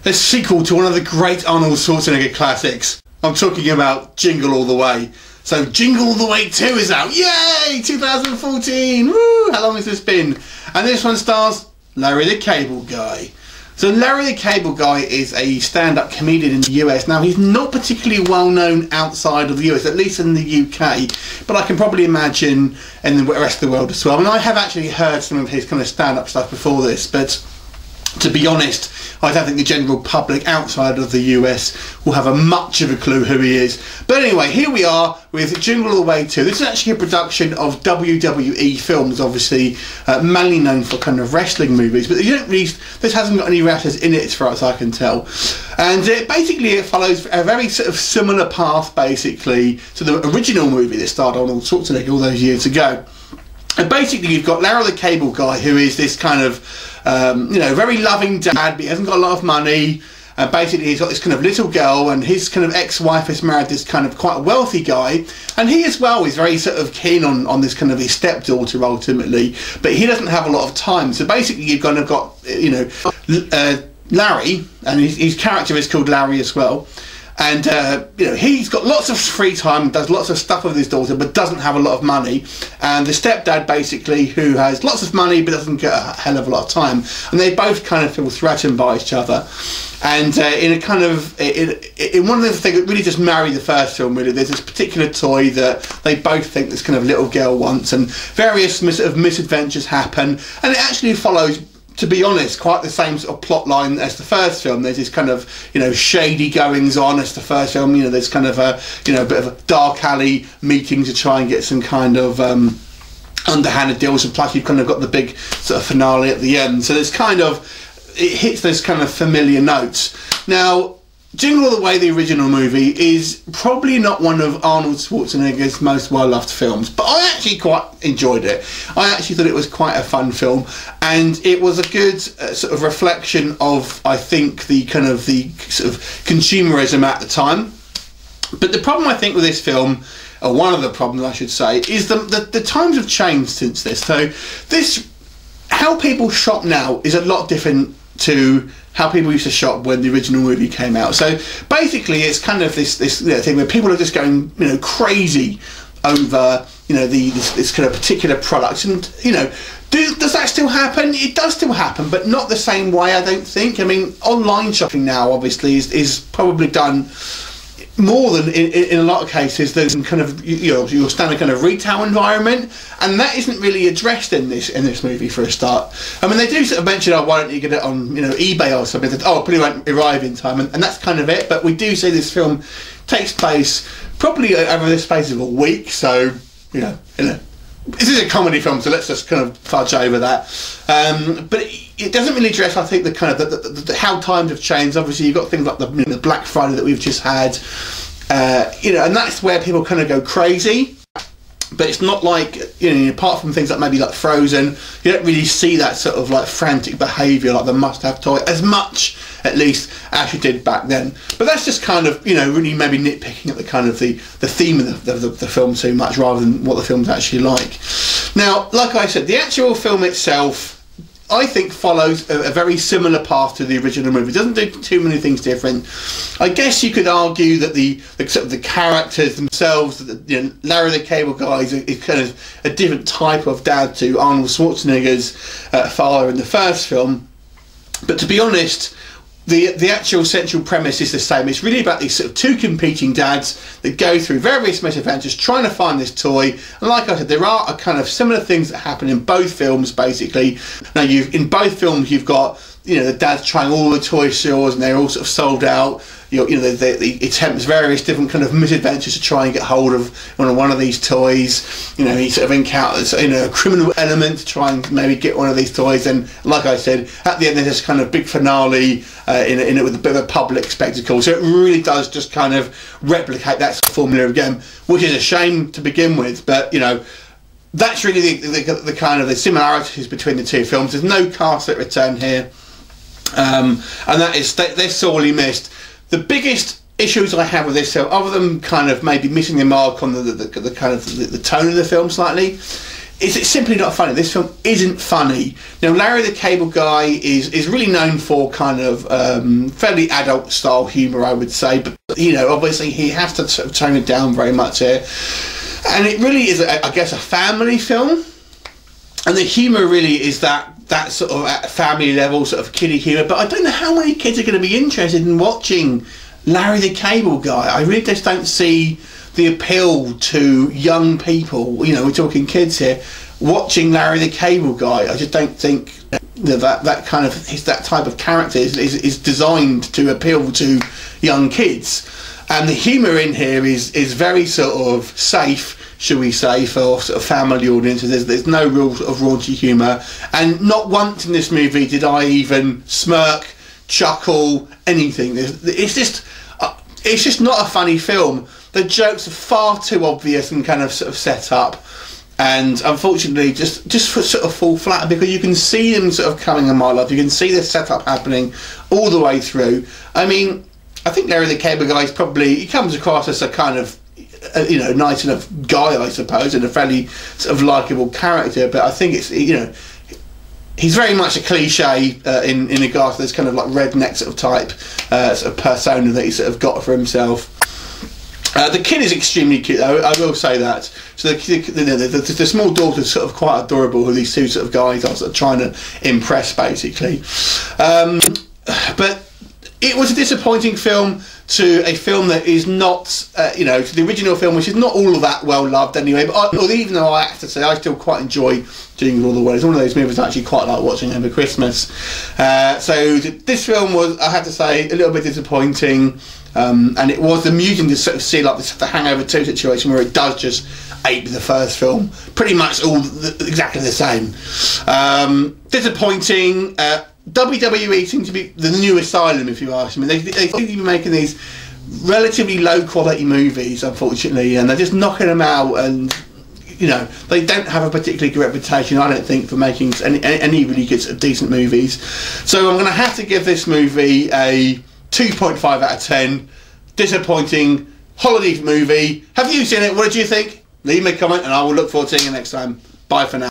a sequel to one of the great Arnold Schwarzenegger classics. I'm talking about Jingle All the Way. So Jingle All the Way 2 is out. Yay! 2014. Woo! How long has this been? And this one stars Larry the Cable Guy. So Larry the Cable Guy is a stand-up comedian in the US. Now, he's not particularly well known outside of the US, at least in the UK, but I can probably imagine in the rest of the world as well. And I have actually heard some of his kind of stand-up stuff before this, but to be honest, I don't think the general public outside of the US will have much of a clue who he is. But anyway, here we are with Jingle All the Way 2. This is actually a production of WWE Films, obviously mainly known for kind of wrestling movies, but you don't really, this hasn't got any wrestlers in it as far as I can tell. And basically it follows a very sort of similar path basically to the original movie that starred Arnold Schwarzenegger all those years ago. And basically you've got Larry the Cable Guy, who is this kind of you know, very loving dad, but he hasn't got a lot of money. And basically he's got this kind of little girl, and his kind of ex-wife has married this kind of quite wealthy guy, and he as well is very sort of keen on this kind of his stepdaughter ultimately, but he doesn't have a lot of time. So basically you've kind of got, you know, Larry, and his character is called Larry as well. And you know, he's got lots of free time, does lots of stuff with his daughter, but doesn't have a lot of money. And the stepdad, basically, who has lots of money but doesn't get a hell of a lot of time, and they both kind of feel threatened by each other. And in a kind of in one of the things that really just marry the first film, really, there's this particular toy that they both think this kind of little girl wants, and various sort of misadventures happen, and it actually follows, to be honest, quite the same sort of plot line as the first film. There's this kind of, you know, shady goings on as the first film. You know, there's kind of a, you know, a bit of a dark alley meeting to try and get some kind of underhanded deals, and plus you've kind of got the big sort of finale at the end. So there's kind of, it hits those kind of familiar notes. Now, Jingle All the Way, the original movie, is probably not one of Arnold Schwarzenegger's most well-loved films, but I actually quite enjoyed it. I actually thought it was quite a fun film, and it was a good sort of reflection of, I think, the kind of the sort of consumerism at the time. But the problem, I think, with this film, or one of the problems I should say, is the times have changed since this. So this, how people shop now is a lot different to how people used to shop when the original movie came out. So basically it's kind of this you know, thing where people are just going, you know, crazy over, you know, this kind of particular product. And, you know, does that still happen? It does still happen, but not the same way, I don't think. I mean, online shopping now obviously is probably done more than in a lot of cases than kind of, you know, your standard kind of retail environment, and that isn't really addressed in this movie for a start. I mean, they do sort of mention, oh, why don't you get it on, you know, eBay or something, that, oh, it probably won't arrive in time, and that's kind of it. But we do see this film takes place probably over the space of a week, so you know this is a comedy film, so let's just kind of fudge over that. But it doesn't really address, I think, the kind of the how times have changed. Obviously, you've got things like the Black Friday that we've just had, you know, and that's where people kind of go crazy. But it's not like, you know, apart from things like maybe like Frozen, you don't really see that sort of like frantic behaviour like the must-have toy as much, at least, as you did back then. But that's just kind of, you know, really maybe nitpicking at the kind of the theme of the film too much, rather than what the film's actually like. Now, like I said, the actual film itself, I think, follows a very similar path to the original movie. It doesn't do too many things different. I guess you could argue that the sort of the characters themselves, you know, Larry the Cable Guy is kind of a different type of dad to Arnold Schwarzenegger's father in the first film. But to be honest, the actual central premise is the same. It's really about these sort of two competing dads that go through various misadventures trying to find this toy. And like I said, there are a kind of similar things that happen in both films, basically. Now, in both films, you've got, you know, the dads trying all the toy stores and they're all sort of sold out. You know, they attempts various different kind of misadventures to try and get hold of one of these toys. You know, he sort of encounters, you know, a criminal element to try and maybe get one of these toys. And like I said, at the end there's this kind of big finale in it with a bit of a public spectacle. So it really does just kind of replicate that sort of formula again, which is a shame to begin with. But, you know, that's really the kind of the similarities between the two films. There's no cast at return here, and that is, they're sorely missed. The biggest issues I have with this film, other than kind of maybe missing the mark on the kind of the tone of the film slightly, it's simply not funny. This film isn't funny. Now, Larry the Cable Guy is really known for kind of fairly adult style humour, I would say, but you know, obviously he has to sort of tone it down very much here, and it really is, I guess, a family film, and the humour really is that sort of at family level sort of kiddie humour. But I don't know how many kids are going to be interested in watching Larry the Cable Guy. I really just don't see the appeal to young people, you know, we're talking kids here, watching Larry the Cable Guy. I just don't think that kind of that type of character is designed to appeal to young kids. And the humour in here is very sort of safe, shall we say, for sort of family audiences. There's no real sort of raunchy humour, and not once in this movie did I even smirk, chuckle, anything. It's just not a funny film. The jokes are far too obvious and kind of sort of set up, and unfortunately just sort of fall flat, because you can see them sort of coming a mile off. You can see the setup happening all the way through. I mean, I think Larry the Cable Guy is probably, he comes across as a kind of, you know, nice enough guy, I suppose, and a fairly sort of likeable character, but I think it's, you know, he's very much a cliche in regards to this kind of like redneck sort of type sort of persona that he sort of got for himself. The kid is extremely cute, though, I will say that. So the small daughter's sort of quite adorable, who these two sort of guys are sort of trying to impress, basically. But it was a disappointing film to a film that is not, you know, to the original film, which is not all of that well loved anyway. But even though I have to say, I still quite enjoy Jingle All the Way. It's one of those movies I actually quite like watching over Christmas. So this film was, I have to say, a little bit disappointing. And it was amusing to sort of see like this, the Hangover 2 situation, where it does just ape the first film, pretty much all exactly the same. Disappointing. WWE seem to be the new asylum, if you ask me. They seem to be making these relatively low quality movies, unfortunately, and they're just knocking them out, and you know, they don't have a particularly good reputation, I don't think, for making any really good, decent movies. So I'm going to have to give this movie a 2.5 out of 10. Disappointing holiday movie. Have you seen it? What did you think? Leave me a comment and I will look forward to seeing you next time. Bye for now.